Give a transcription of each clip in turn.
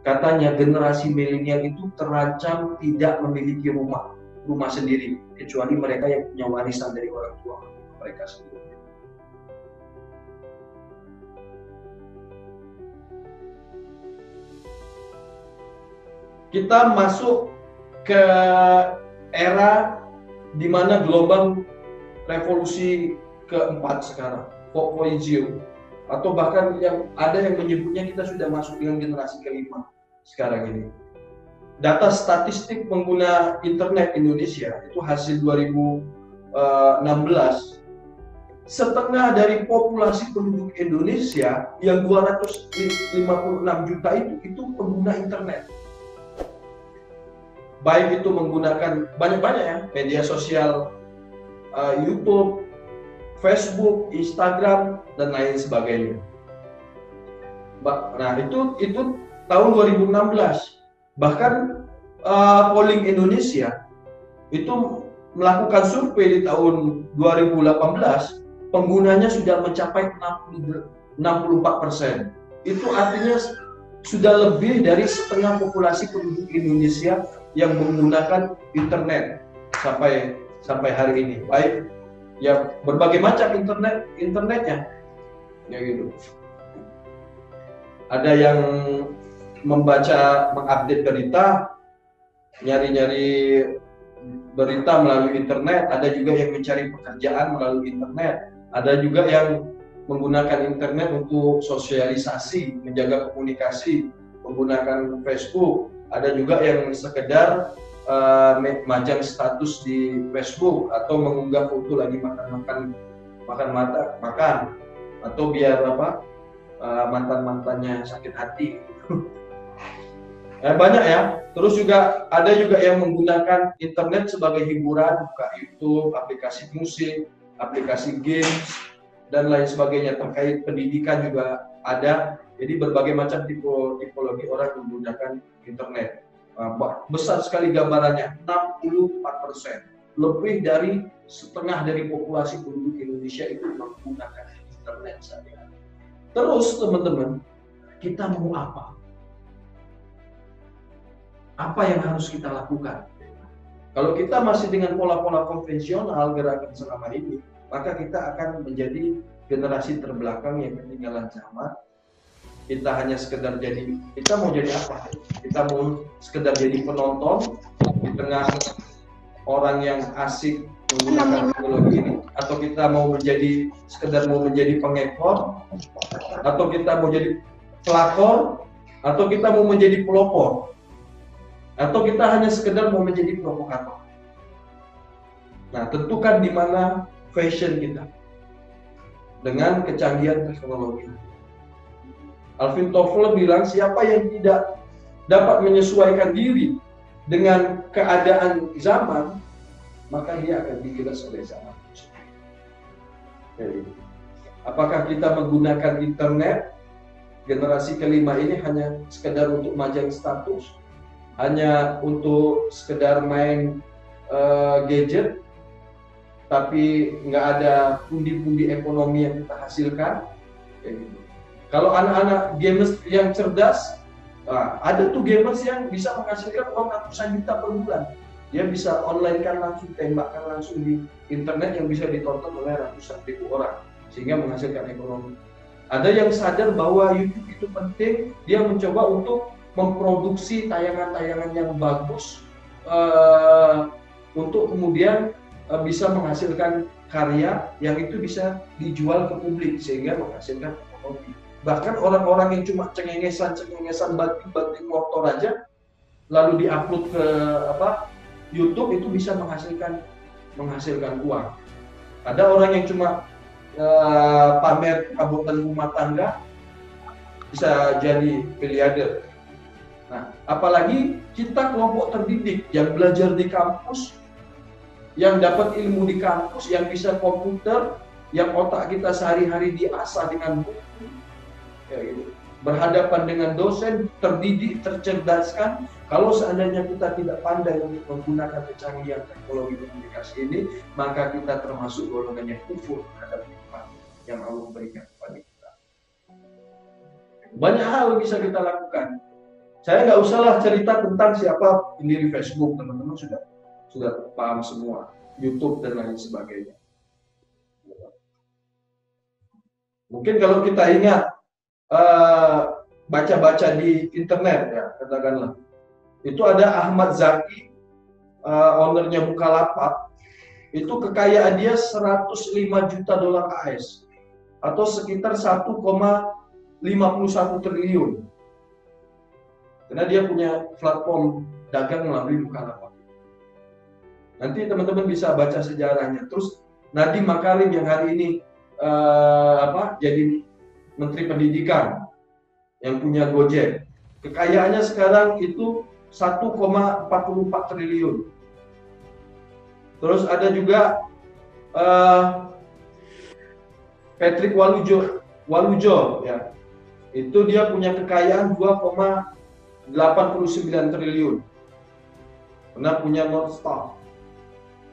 Katanya generasi milenial itu terancam tidak memiliki rumah sendiri, kecuali mereka yang punya warisan dari orang tua mereka sendiri. Kita masuk ke era di mana gelombang revolusi keempat sekarang, 4.0, atau bahkan yang ada yang menyebutnya kita sudah masuk dengan generasi kelima sekarang ini. Data statistik pengguna internet Indonesia itu hasil 2016, setengah dari populasi penduduk Indonesia yang 256 juta itu pengguna internet. Baik itu menggunakan banyak-banyak ya, media sosial, YouTube, Facebook, Instagram, dan lain sebagainya. Nah, itu tahun 2016. Bahkan Polling Indonesia itu melakukan survei di tahun 2018, penggunanya sudah mencapai 64%. Itu artinya sudah lebih dari setengah populasi penduduk Indonesia yang menggunakan internet sampai hari ini. Baik ya, berbagai macam internetnya ya gitu. Ada yang mengupdate berita, nyari-nyari berita melalui internet, ada juga yang mencari pekerjaan melalui internet, ada juga yang menggunakan internet untuk sosialisasi, menjaga komunikasi, menggunakan Facebook, ada juga yang sekedar majang status di Facebook atau mengunggah foto lagi makan atau biar mantannya sakit hati. Banyak ya. Terus juga ada juga yang menggunakan internet sebagai hiburan, buka YouTube, aplikasi musik, aplikasi games, dan lain sebagainya. Terkait pendidikan juga ada. Jadi berbagai macam tipologi orang menggunakan internet. Besar sekali gambarannya, 64%. Lebih dari setengah dari populasi penduduk Indonesia itu menggunakan internet saja. Terus teman-teman, kita mau apa? Apa yang harus kita lakukan? Kalau kita masih dengan pola-pola konvensional gerakan selama ini, maka kita akan menjadi generasi terbelakang yang ketinggalan zaman. Kita hanya sekedar kita mau jadi apa? Kita mau sekedar jadi penonton di tengah orang yang asik menggunakan teknologi ini, atau kita mau menjadi pengekor, atau kita mau jadi pelakor, atau kita mau menjadi pelopor, atau kita hanya sekedar mau menjadi provokator. Nah, tentukan di mana fashion kita dengan kecanggihan teknologi. Alvin Toffler bilang, siapa yang tidak dapat menyesuaikan diri dengan keadaan zaman, maka dia akan digilas oleh zaman. Jadi, apakah kita menggunakan internet generasi kelima ini hanya sekedar untuk majang status, hanya untuk sekedar main gadget, tapi nggak ada pundi-pundi ekonomi yang kita hasilkan? Kayak gitu. Kalau anak-anak gamers yang cerdas, ada tuh gamers yang bisa menghasilkan uang ratusan juta per bulan. Dia bisa online kan langsung, tembakkan langsung di internet yang bisa ditonton oleh ratusan ribu orang, sehingga menghasilkan ekonomi. Ada yang sadar bahwa YouTube itu penting, dia mencoba untuk memproduksi tayangan-tayangan yang bagus untuk kemudian bisa menghasilkan karya yang itu bisa dijual ke publik sehingga menghasilkan ekonomi. Bahkan orang-orang yang cuma cengengesan banting motor aja lalu diupload ke YouTube itu bisa menghasilkan uang. Ada orang yang cuma pamer perabotan rumah tangga bisa jadi miliarder. Nah, apalagi kita kelompok terdidik yang belajar di kampus, yang dapat ilmu di kampus, yang bisa komputer, yang otak kita sehari-hari diasah dengan buku, ya gitu. Berhadapan dengan dosen, terdidik, tercerdaskan. Kalau seandainya kita tidak pandai untuk menggunakan kecanggihan teknologi komunikasi ini, maka kita termasuk golongan yang kufur terhadap nikmat yang Allah berikan kepada kita. Banyak hal bisa kita lakukan. Saya nggak usahlah cerita tentang siapa pendiri Facebook, teman-teman sudah paham semua, YouTube dan lain sebagainya. Mungkin kalau kita ingat baca-baca di internet ya, katakanlah itu ada Ahmad Zaki, ownernya Bukalapak, itu kekayaan dia 105 juta dolar AS atau sekitar 1,51 triliun. Karena dia punya platform dagang melalui Bukalapak. Nanti teman-teman bisa baca sejarahnya. Terus Nadiem Makarim yang hari ini jadi Menteri Pendidikan yang punya Gojek, kekayaannya sekarang itu 1,44 triliun. Terus ada juga Patrick Walujo ya, itu dia punya kekayaan 2,89 triliun. Pernah punya North Star.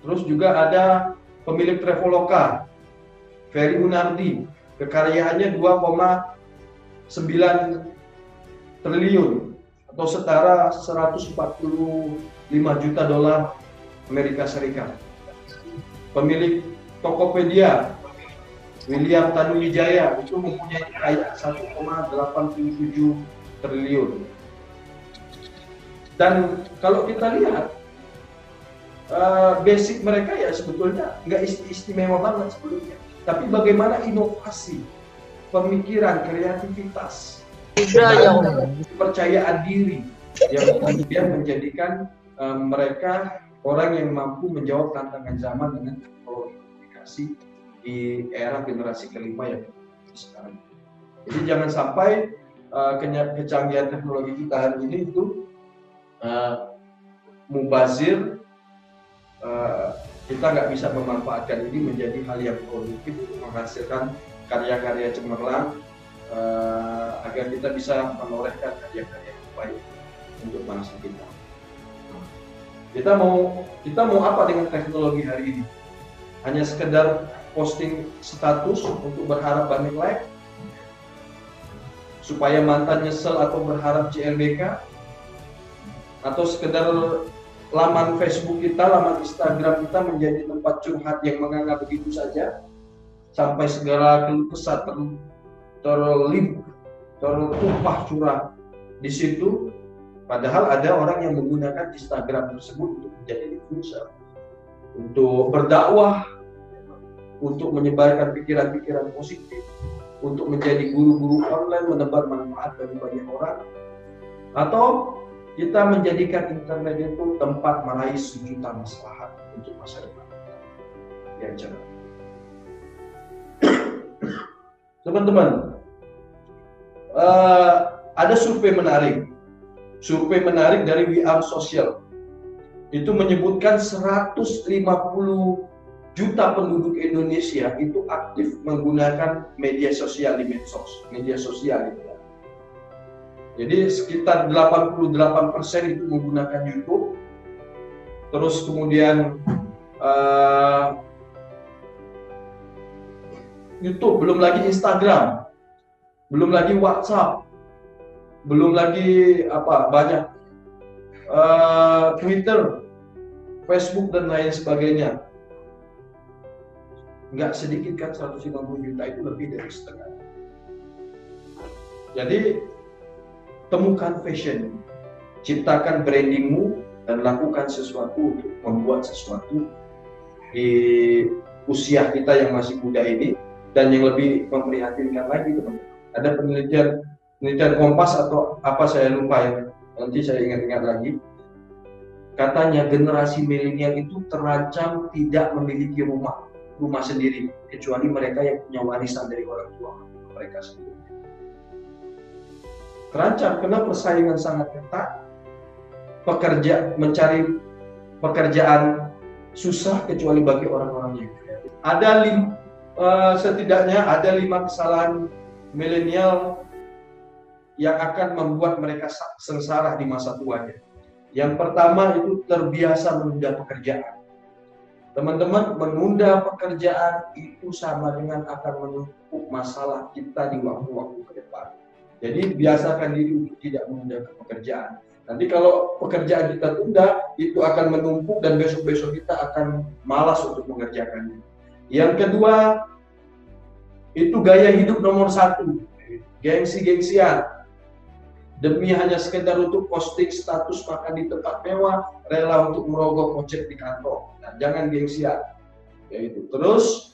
Terus juga ada pemilik Traveloka, Ferry Munardi, kekayaannya 2,9 triliun atau setara 145 juta dolar Amerika Serikat. Pemilik Tokopedia, William Tanuwijaya, itu mempunyai kekayaan 1,87 triliun. Dan kalau kita lihat basic mereka ya sebetulnya nggak istimewa banget sebelumnya. Tapi bagaimana inovasi, pemikiran, kreativitas, kepercayaan diri yang kemudian menjadikan mereka orang yang mampu menjawab tantangan zaman dengan teknologi komunikasi di era generasi kelima yang sekarang. Jadi jangan sampai kecanggihan teknologi kita hari ini itu mubazir, kita nggak bisa memanfaatkan ini menjadi hal yang produktif untuk menghasilkan karya-karya cemerlang, agar kita bisa menorehkan karya-karya yang baik untuk bangsa kita. Kita mau apa dengan teknologi hari ini? Hanya sekedar posting status untuk berharap banyak like, supaya mantan nyesel atau berharap CLBK, atau sekedar laman Facebook kita, laman Instagram kita menjadi tempat curhat yang menganga begitu saja, sampai segala keluh kesah tertumpah curah di situ. Padahal ada orang yang menggunakan Instagram tersebut untuk menjadi influencer, untuk berdakwah, untuk menyebarkan pikiran-pikiran positif, untuk menjadi guru-guru online, menebar manfaat bagi banyak orang, atau kita menjadikan internet itu tempat meraih sejuta maslahat untuk masa depan yang cerah. Teman-teman, ada survei menarik dari We Are Social. Itu menyebutkan 150 juta penduduk Indonesia itu aktif menggunakan media sosial di media sosial itu. Jadi sekitar 88% itu menggunakan YouTube, terus kemudian YouTube, belum lagi Instagram, belum lagi WhatsApp, belum lagi banyak Twitter, Facebook dan lain sebagainya. Nggak sedikit kan, 150 juta itu lebih dari setengah. Jadi temukan passion, ciptakan brandingmu dan lakukan sesuatu untuk membuat sesuatu di usia kita yang masih muda ini. Dan yang lebih memprihatinkan lagi, teman-teman, ada penelitian Kompas atau apa saya lupa ya, nanti saya ingat-ingat lagi. Katanya generasi milenial itu terancam tidak memiliki rumah sendiri, kecuali mereka yang punya warisan dari orang tua mereka sendiri. Terancam karena persaingan sangat ketat, mencari pekerjaan susah kecuali bagi orang-orang yang kreatif. Setidaknya ada 5 kesalahan milenial yang akan membuat mereka sengsara di masa tuanya. Yang pertama itu terbiasa menunda pekerjaan. Teman-teman, menunda pekerjaan itu sama dengan akan menumpuk masalah kita di waktu-waktu ke depan. Jadi biasakan diri untuk tidak menunda pekerjaan. Nanti kalau pekerjaan kita tunda, itu akan menumpuk dan besok-besok kita akan malas untuk mengerjakannya. Yang kedua, itu gaya hidup nomor 1, gengsi-gengsian. Demi hanya sekedar untuk posting status makan di tempat mewah, rela untuk merogoh kocek di kantor. Nah, jangan gengsian. Yaitu. Terus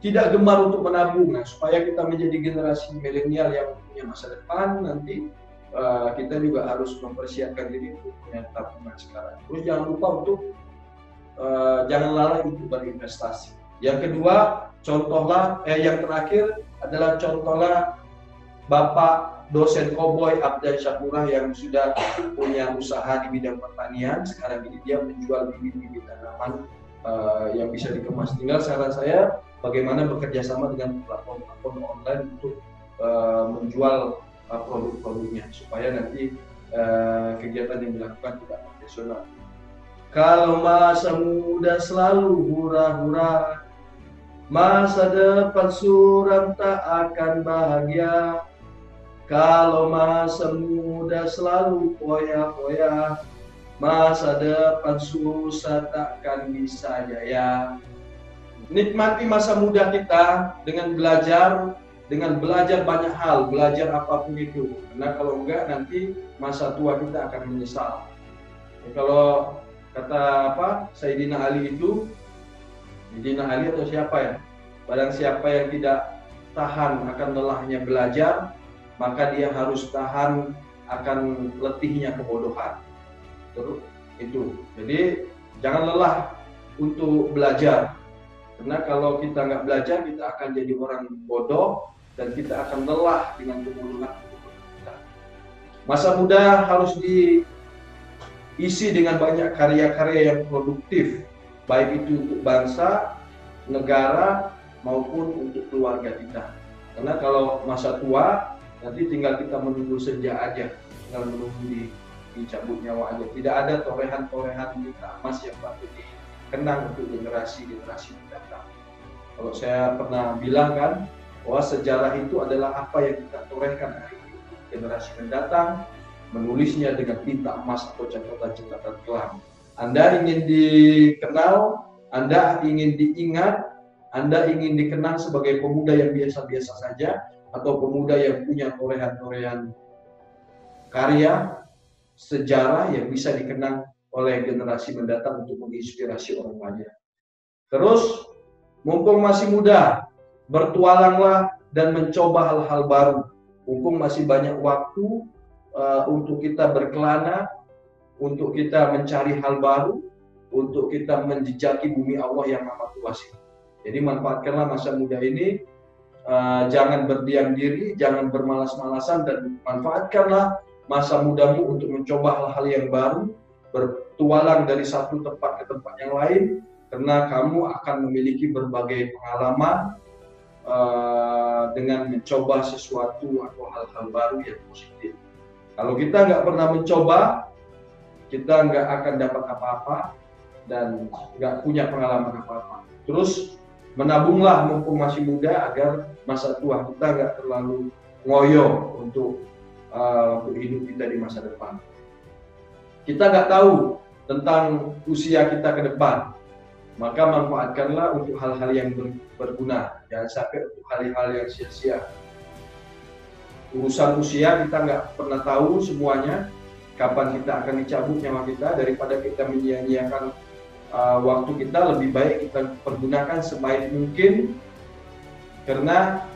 tidak gemar untuk menabung. Nah, supaya kita menjadi generasi milenial yang punya masa depan nanti, kita juga harus mempersiapkan diri untuk punya tabungan sekarang. Terus jangan lupa untuk jangan lalai untuk berinvestasi. Yang kedua, yang terakhir adalah contohlah Bapak dosen Koboy Abdan Syapurah yang sudah punya usaha di bidang pertanian. Sekarang ini dia menjual bibit-bibit tanaman yang bisa dikemas. Tinggal saran saya bagaimana bekerja sama dengan platform online untuk menjual produk-produknya supaya nanti kegiatan yang dilakukan tidak profesional. Kalau masa muda selalu hura-hura, masa depan suram tak akan bahagia. Kalau masa muda selalu foya-foya, masa depan susah takkan bisa jaya. Nikmati masa muda kita dengan belajar banyak hal, belajar apapun itu. Karena kalau enggak nanti masa tua kita akan menyesal. Kalau kata Sayyidina Ali itu, Sayyidina Ali atau siapa ya? Barang siapa yang tidak tahan akan lelahnya belajar, maka dia harus tahan akan letihnya kebodohan. Terus itu. Jadi jangan lelah untuk belajar. Karena kalau kita nggak belajar, kita akan jadi orang bodoh dan kita akan lelah dengan kebodohan kita. Masa muda harus diisi dengan banyak karya-karya yang produktif, baik itu untuk bangsa, negara, maupun untuk keluarga kita. Karena kalau masa tua, nanti tinggal kita menunggu senja aja, tinggal menunggu dicabut nyawa aja. Tidak ada torehan-torehan kita emas yang patut dikenang untuk generasi-generasi mendatang. Kalau saya pernah bilang kan, bahwa sejarah itu adalah apa yang kita torehkan hari ini. Generasi mendatang menulisnya dengan tinta emas atau catatan-catatan kelam. Anda ingin dikenal, Anda ingin diingat, Anda ingin dikenang sebagai pemuda yang biasa-biasa saja, atau pemuda yang punya torehan-torehan karya, sejarah yang bisa dikenang oleh generasi mendatang untuk menginspirasi orang banyak. Terus, mumpung masih muda, bertualanglah dan mencoba hal-hal baru. Mumpung masih banyak waktu untuk kita berkelana, untuk kita mencari hal baru, untuk kita menjejaki bumi Allah yang amat luas ini. Jadi manfaatkanlah masa muda ini, jangan berdiam diri, jangan bermalas-malasan, dan manfaatkanlah masa mudamu untuk mencoba hal-hal yang baru, bertualang dari satu tempat ke tempat yang lain, karena kamu akan memiliki berbagai pengalaman dengan mencoba sesuatu atau hal-hal baru yang positif. Kalau kita nggak pernah mencoba, kita nggak akan dapat apa-apa dan nggak punya pengalaman apa-apa. Terus menabunglah mumpung masih muda agar masa tua kita nggak terlalu ngoyo untuk hidup kita di masa depan. Kita nggak tahu tentang usia kita ke depan, maka manfaatkanlah untuk hal-hal yang berguna. Jangan sampai untuk hal-hal yang sia-sia. Urusan usia kita nggak pernah tahu semuanya, kapan kita akan dicabut nyawa kita. Daripada kita menyia-nyiakan waktu kita, lebih baik kita pergunakan sebaik mungkin, karena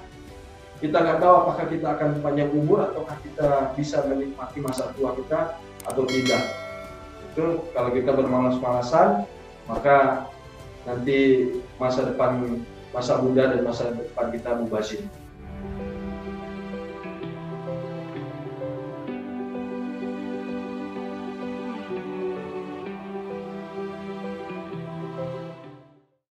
kita nggak tahu apakah kita akan panjang umur ataukah kita bisa menikmati masa tua kita atau tidak. Itu kalau kita bermalas-malasan, maka nanti masa muda dan masa depan kita mubazir.